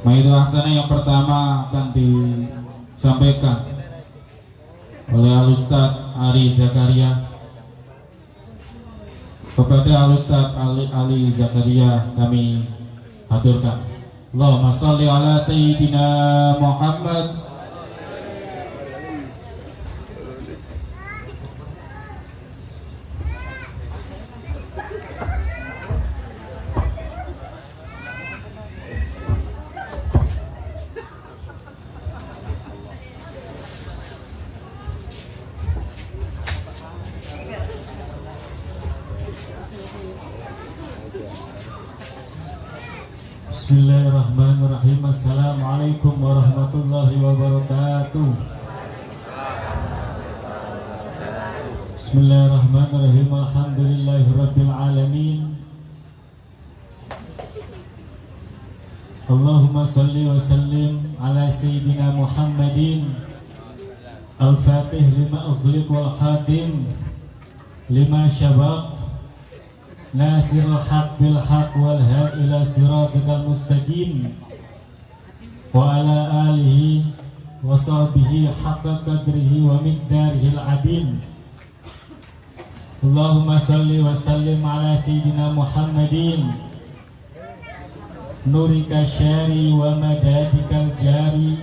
Maidah Hasanah yang pertama akan disampaikan oleh Al-Ustaz Ari Zakaria. Kepada Al-Ustaz Ali Zakaria kami haturkan. Allahumma sholli ala Sayyidina Muhammad. Bismillahirrahmanirrahim. Assalamualaikum warahmatullahi wabarakatuh. Bismillahirrahmanirrahim. Alhamdulillahirabbil alamin. Allahumma salli wa sallim ala sayyidina Muhammadin al-fatih lima ughliq wal khatim lima syabaq nasirul haq bil haq wal hadi ila siratikal mustaqim wa ala alihi wa sahbihi haqqa qadrihi wa miqdarihil adim. Allahumma salli wa sallim ala sayyidina Muhammadin nurika syari wa madadikal jari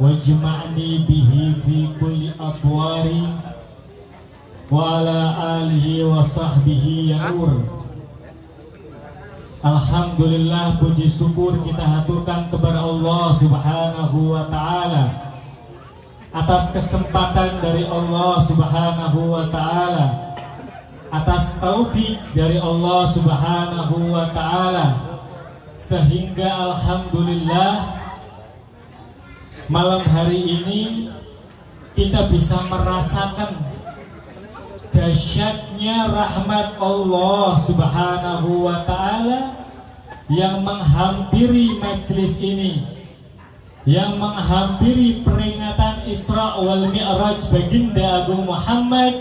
wajma'ni bihi fi kulli atwari wa ala alihi wa sahbihi ya nur. Alhamdulillah, puji syukur kita haturkan kepada Allah subhanahu wa ta'ala atas kesempatan dari Allah subhanahu wa ta'ala, atas taufik dari Allah subhanahu wa ta'ala, sehingga alhamdulillah malam hari ini kita bisa merasakan dahsyatnya rahmat Allah subhanahu wa ta'ala yang menghampiri majelis ini, yang menghampiri peringatan Isra wal Mi'raj baginda Agung Muhammad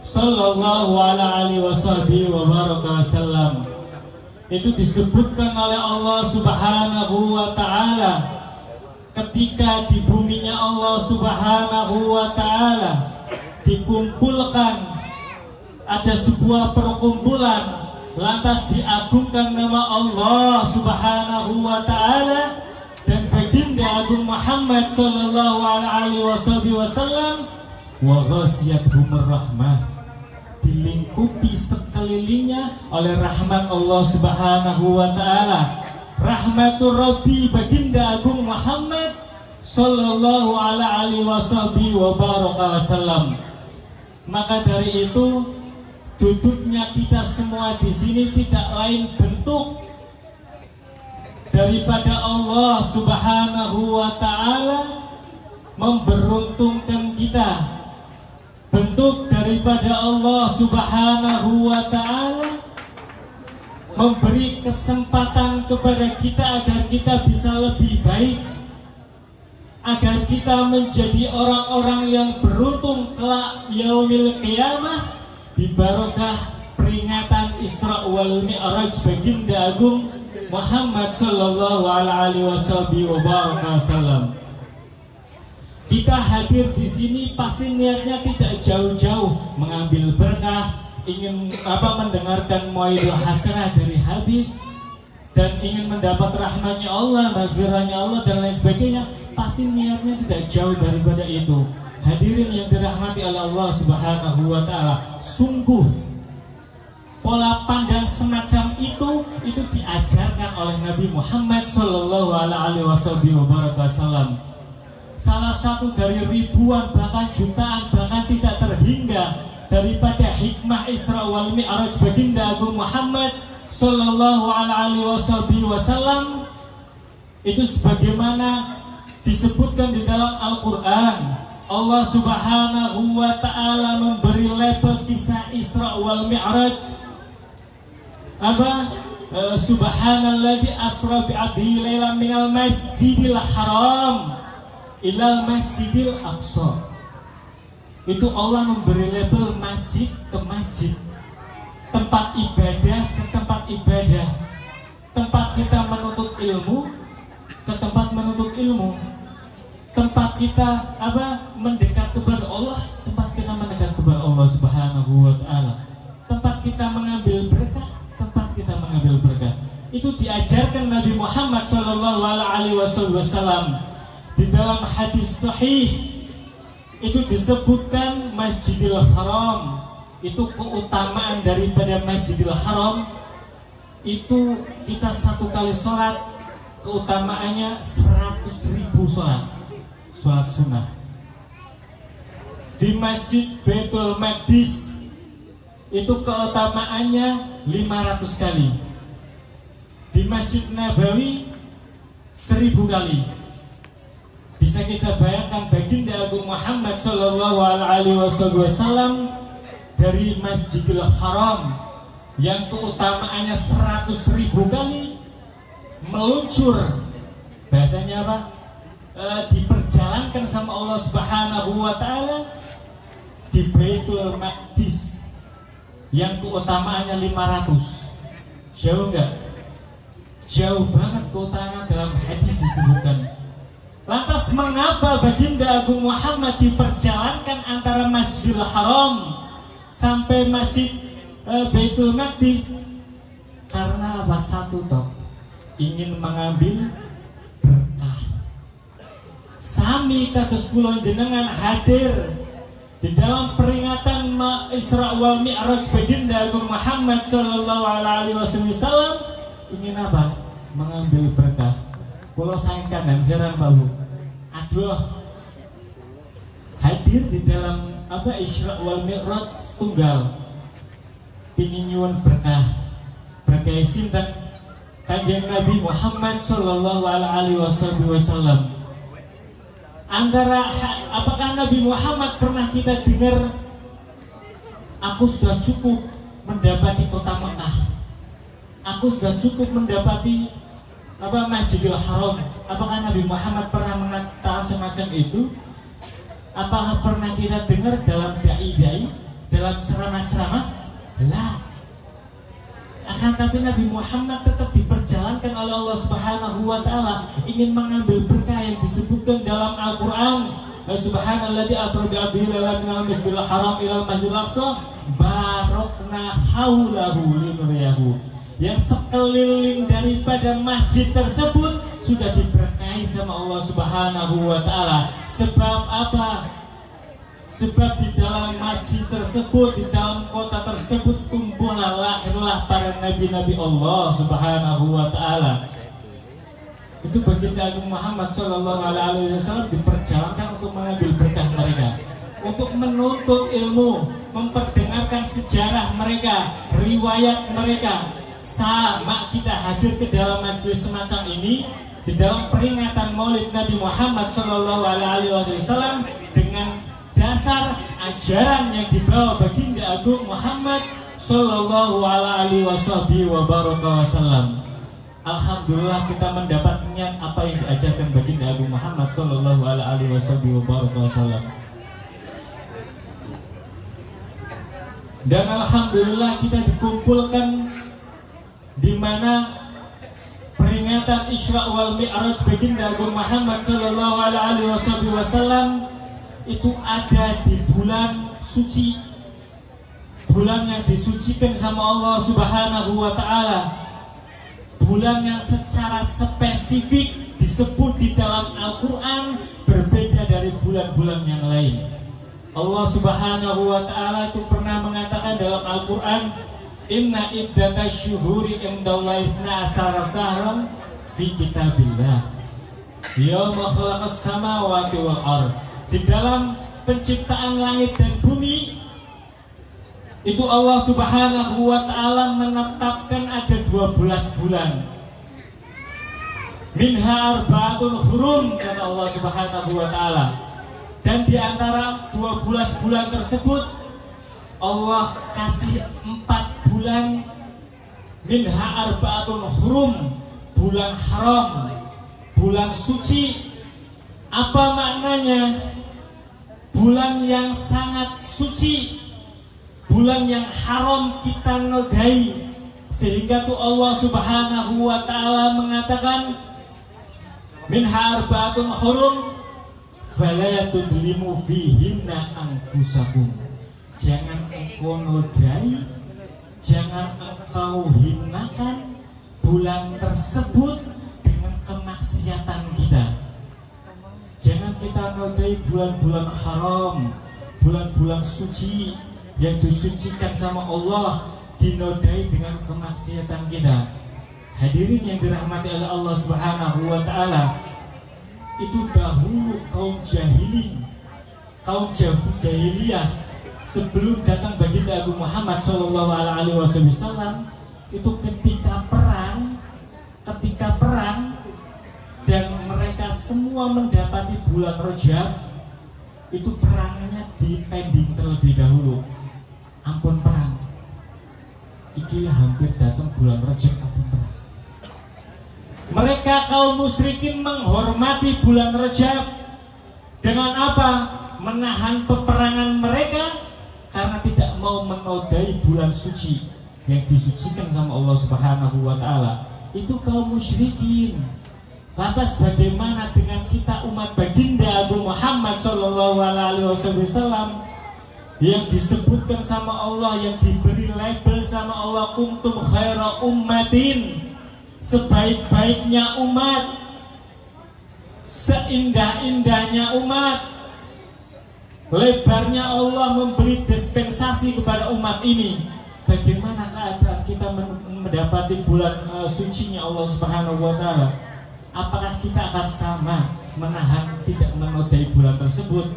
sallallahu alaihi wasallam. Itu disebutkan oleh Allah subhanahu wa ta'ala ketika di buminya Allah subhanahu wa ta'ala dikumpulkan, ada sebuah perkumpulan, lantas diagungkan nama Allah subhanahu wa ta'ala dan baginda Agung Muhammad sallallahu alaihi wasallam, wa ghasiyatuhumur rahmah, dilingkupi sekelilingnya oleh rahmat Allah subhanahu wa ta'ala, rahmatur Rabbi baginda Agung Muhammad sallallahu alaihi wasallam. Maka dari itu duduknya kita semua di sini tidak lain bentuk daripada Allah subhanahu wa ta'ala memberuntungkan kita, bentuk daripada Allah subhanahu wa ta'ala memberi kesempatan kepada kita agar kita bisa lebih baik, agar kita menjadi orang-orang yang beruntung kelak yaumil qiyamah di barokah peringatan Isra wal Mi'raj baginda Agung Muhammad sallallahu alaihi wasallam. Kita hadir di sini pasti niatnya tidak jauh-jauh mengambil berkah, ingin mendengarkan mauidhah hasanah dari Habib dan ingin mendapat rahmatnya Allah, maghfirahnya Allah dan lain sebagainya. Pasti niatnya tidak jauh daripada itu. Hadirin yang dirahmati oleh Allah subhanahu wa ta'ala, sungguh pola pandang semacam itu diajarkan oleh Nabi Muhammad sallallahu alaihi wasallam. Salah satu dari ribuan bahkan jutaan bahkan tidak terhingga daripada hikmah Isra wal Mi'raj baginda Agung Muhammad sallallahu alaihi wasallam itu sebagaimana disebutkan di dalam Al-Quran. Allah subhanahu wa ta'ala memberi label kisah Isra wal Mi'raj subhanalladzi asra bi'abdihi lailan minal masjidil haram ilal masjidil aqsa. Itu Allah memberi label masjid ke masjid, tempat ibadah ke tempat ibadah, tempat kita menuntut ilmu ke tempat menuntut ilmu, tempat kita mendekat kepada Allah, tempat kita mendekat kepada Allah Subhanahu wa taala. Tempat kita mengambil berkah, tempat kita mengambil berkah. Itu diajarkan Nabi Muhammad sallallahu alaihi wasallam di dalam hadis sahih. Itu disebutkan Masjidil Haram. Itu keutamaan daripada Masjidil Haram. Itu kita satu kali sholat keutamaannya 100.000 sholat sunnah. Di Masjid Baitul Maqdis itu keutamaannya 500 kali. Di Masjid Nabawi 1000 kali. Bisa kita bayangkan baginda Agung Muhammad sallallahu alaihi wasallam dari Masjidil Haram yang keutamaannya 100.000 kali meluncur, bahasanya apa? Diperjalankan sama Allah Subhanahu wa taala di Baitul Maqdis yang keutamaannya 500. Jauh enggak? Jauh banget keutamaan dalam hadis disebutkan. Lantas mengapa baginda Agung Muhammad diperjalankan antara Masjidil Haram sampai Masjid Baitul Maqdis? Karena apa? Satu toh, ingin mengambil berkah. Sami kados kula jenengan hadir di dalam peringatan Isra wal Mi'raj baginda Agung Muhammad sallallahu alaihi wasallam, ingin apa? Mengambil berkah. Kula saking kanan serang bahu. Aduh, hadir di dalam Isra wal Mi'raj tunggal. Pingin nyuwun berkah. Berkah sinten? Kanjeng Nabi Muhammad sallallahu alaihi wasallam. Apakah Nabi Muhammad pernah kita dengar, aku sudah cukup mendapati kota Mekah, aku sudah cukup mendapati Masjidil Haram? Apakah Nabi Muhammad pernah mengatakan semacam itu? Apakah pernah kita dengar dalam dai-dai, dalam ceramah-ceramah? Lah. Akan tapi Nabi Muhammad tetap diperjalankan oleh Allah Subhanahu wa taala ingin mengambil berkah yang disebutkan dalam Al-Qur'an. Subhanalladzi asra bi 'abdihi lailan minal masjidil haram ilal masjidil aqsa barakna haulahu linuriyahu. Yang sekeliling daripada masjid tersebut sudah diberkahi sama Allah Subhanahu wa taala. Sebab apa? Sebab di dalam masjid tersebut, di dalam kota tersebut tumbuhlah, lahirlah para nabi-nabi Allah Subhanahu wa taala. Itu baginda Agung Muhammad sallallahu alaihi wasallam diperjalankan untuk mengambil berkah mereka, untuk menuntut ilmu, memperdengarkan sejarah mereka, riwayat mereka. Sama kita hadir ke dalam majelis semacam ini di dalam peringatan Maulid Nabi Muhammad sallallahu alaihi wasallam dengan dasar ajaran yang dibawa baginda Agung Muhammad sallallahu alaihi wasallam. Alhamdulillah kita mendapatnya apa yang diajarkan baginda Agung Muhammad sallallahu alaihi wasallam. Dan alhamdulillah kita dikumpulkan di mana peringatan Isra wal Mi'raj baginda Agung Muhammad sallallahu alaihi wasallam itu ada di bulan suci, bulan yang disucikan sama Allah Subhanahu wa taala, bulan yang secara spesifik disebut di dalam Al-Qur'an berbeda dari bulan-bulan yang lain. Allah Subhanahu wa taala itu pernah mengatakan dalam Al-Qur'an, inna iddatash syuhuri indallahi 12 syahran fi kitabillah yauma khalaqas samawati wal ardh. Di dalam penciptaan langit dan bumi itu Allah Subhanahu wa taala menetapkan ada 12 bulan. Minha arba'atun hurum, kata Allah Subhanahu wa taala. Dan di antara 12 bulan tersebut Allah kasih 4 bulan minha arba'atun hurum, bulan haram, bulan suci. Apa maknanya? Bulan yang sangat suci, bulan yang haram kita nodai, sehingga tuh Allah Subhanahu wa taala mengatakan minha arba'atun hurum fala tudlimu fihinna anfusakum. Jangan engkau nodai, jangan engkau hinakan bulan tersebut dengan kemaksiatan kita. Jangan kita nodai bulan-bulan haram, bulan-bulan suci yang disucikan sama Allah, dinodai dengan kemaksiatan kita. Hadirin yang dirahmati oleh Allah Subhanahu wa taala, itu dahulu kaum jahiliyah sebelum datang baginda Agung Muhammad sallallahu alaihi wasallam, itu ketika perang dan mereka semua mendapati bulan Rajab, itu perangnya dipending terlebih dahulu. Ampun perang, iki hampir datang bulan Rajab, ampun perang. Mereka kaum musyrikin menghormati bulan Rajab dengan apa? Menahan peperangan mereka karena tidak mau menodai bulan suci yang disucikan sama Allah Subhanahu wa taala. Itu kaum musyrikin. Lantas bagaimana dengan kita umat baginda Agung Muhammad sallallahu alaihi wasallam yang disebutkan sama Allah, yang diberi label sama Allah, kuntum khaira ummatin, sebaik-baiknya umat, seindah-indahnya umat. Lebarnya Allah memberi dispensasi kepada umat ini. Bagaimana keadaan kita mendapati bulan sucinya Allah Subhanahu wa taala? Apakah kita akan sama menahan tidak menodai bulan tersebut?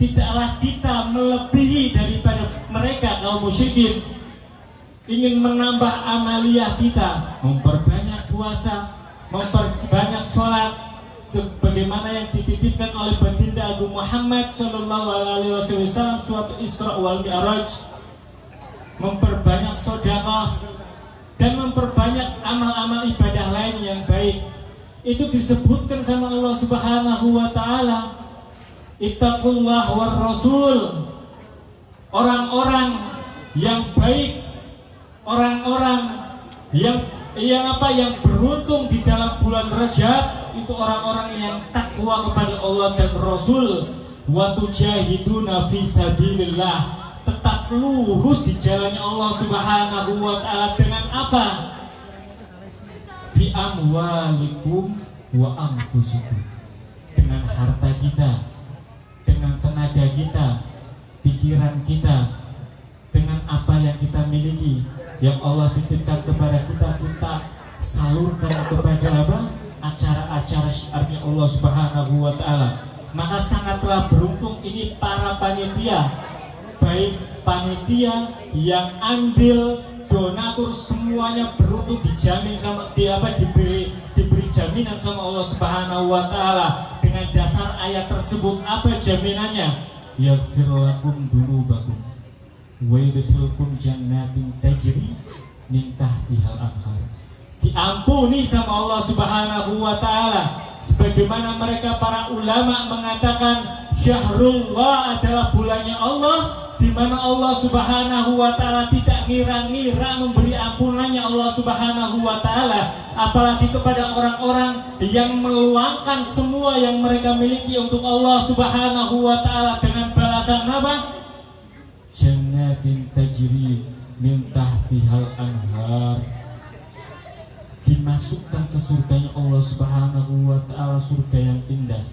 Tidaklah kita melebihi daripada mereka kaum musyrikin. Ingin menambah amaliyah kita, memperbanyak puasa, memperbanyak sholat, sebagaimana yang dititipkan oleh baginda Agung Muhammad sallallahu alaihi wasallam surat Isra wal Mi'raj, memperbanyak sedekah dan memperbanyak amal-amal ibadah lain yang baik. Itu disebutkan sama Allah Subhanahu wa taala, ittaqullah war rasul. Orang-orang yang baik, orang-orang yang beruntung di dalam bulan Rajab, itu orang-orang yang takwa kepada Allah dan Rasul. Wa tujahiduna fi sabilillah, tetap lurus di jalannya Allah Subhanahu wa taala dengan apa? Bi amwalikum wa anfusikum, dengan harta kita, dengan tenaga kita, pikiran kita, dengan apa yang kita miliki, yang Allah titipkan kepada kita, kita salurkan kepada apa? Acara-acara syiarnya Allah Subhanahu wa taala. Maka sangatlah beruntung ini para panitia, baik panitia yang andil, donatur, semuanya beruntung dijamin sama diberi jaminan sama Allah Subhanahu wa taala dengan dasar ayat tersebut. Apa jaminannya? Yaghfir lakum dzunubakum wa yudkhilkum jannatin tajri min tahtihal anhar. Diampuni sama Allah Subhanahu wa taala, sebagaimana mereka para ulama mengatakan syahrullah adalah bulannya Allah, di mana Allah Subhanahu wa taala tidak ngira-ngira memberi ampunannya Allah Subhanahu wa taala, apalagi kepada orang-orang yang meluangkan semua yang mereka miliki untuk Allah Subhanahu wa taala dengan balasan apa? Jannatin tajri min tahtihal anhar. Dimasukkan ke surganya Allah Subhanahu wa taala, surga yang indah,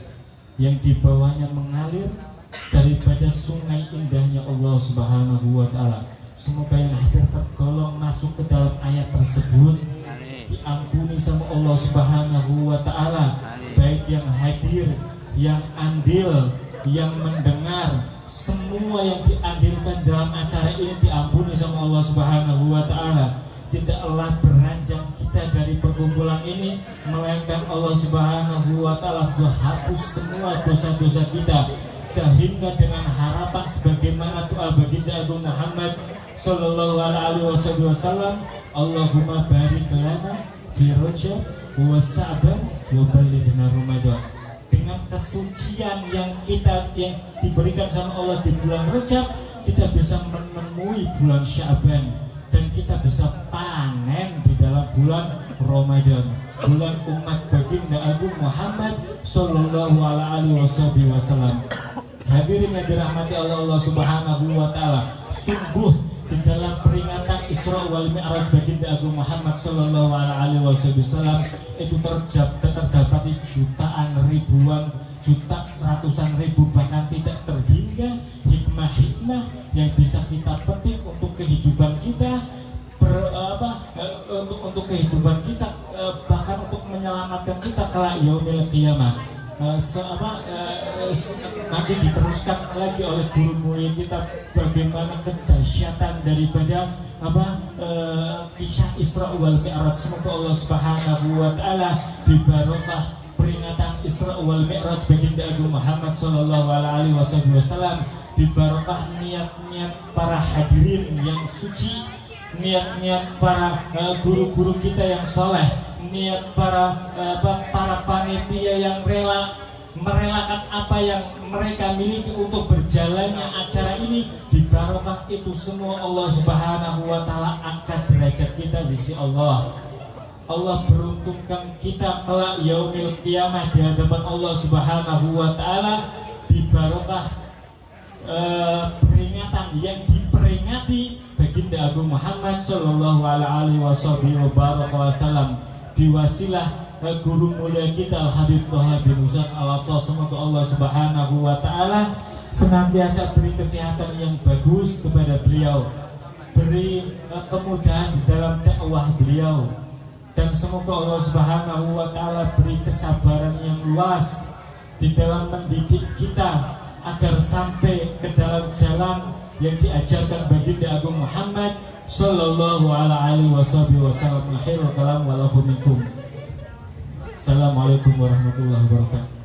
yang di bawahnya mengalir daripada sungai indahnya Allah Subhanahu wa taala. Semoga yang hadir tergolong masuk ke dalam ayat tersebut, diampuni sama Allah Subhanahu wa taala, baik yang hadir, yang andil, yang mendengar, semua yang diandilkan dalam acara ini diampuni sama Allah Subhanahu wa taala. Tidaklah beranjak kita dari perkumpulan ini, melainkan Allah Subhanahu wa taala sudah hapus semua dosa-dosa kita, sehingga dengan harapan sebagaimana doa baginda Agung Muhammad sallallahu alaihi wasallam, Allahumma barik lana fi Rajab wa Sa'ban wa ballighna Ramadan. Dengan kesucian yang diberikan sama Allah di bulan Rajab, kita bisa menemui bulan Sya'ban dan kita bisa panen di dalam bulan Ramadan. bulan umat baginda Agung Muhammad sallallahu alaihi wasallam. Hadirin yang dirahmati Allah Subhanahu wa taala, sungguh di dalam peringatan Isra wal Mi'raj baginda Agung Muhammad sallallahu alaihi wasallam itu terdapat jutaan, ribuan, ratusan ribu, bahkan tidak terhingga hikmah-hikmah yang bisa kita petik untuk kehidupan kita, untuk kehidupan kita, bahkan untuk menyelamatkan kita kelak yaumil qiyamah. Nanti diteruskan lagi oleh guru mulia kita bagaimana kedahsyatan daripada kisah Isra wal Mi'raj. Semoga Allah Subhanahu wa taala di barokah peringatan Isra wal Mi'raj baginda Agung Muhammad sallallahu alaihi wasallam, di barokah niat-niat para hadirin yang suci, niat-niat para guru-guru kita yang soleh, niat para panitia yang merelakan apa yang mereka miliki untuk berjalannya acara ini. Di barokah itu semua Allah Subhanahu wa taala angkat derajat kita di sisi Allah. Allah beruntungkan kita kelak yaumil qiyamah di hadapan Allah Subhanahu wa taala di barokah peringatan yang diperingati baginda Agung Muhammad sallallahu alaihi wasallam, diwasilah guru mulia kita Al Habib Thaha bin Husain Al-Attas. Semoga Allah Subhanahu wa taala senantiasa beri kesehatan yang bagus kepada beliau, beri kemudahan di dalam dakwah beliau, dan semoga Allah Subhanahu wa taala beri kesabaran yang luas di dalam mendidik kita agar sampai ke dalam jalan yang diajarkan baginda Agung Muhammad sallallahu alaihi wasallam. Akhirul kalam wa lakum minkum. Assalamualaikum warahmatullahi wabarakatuh.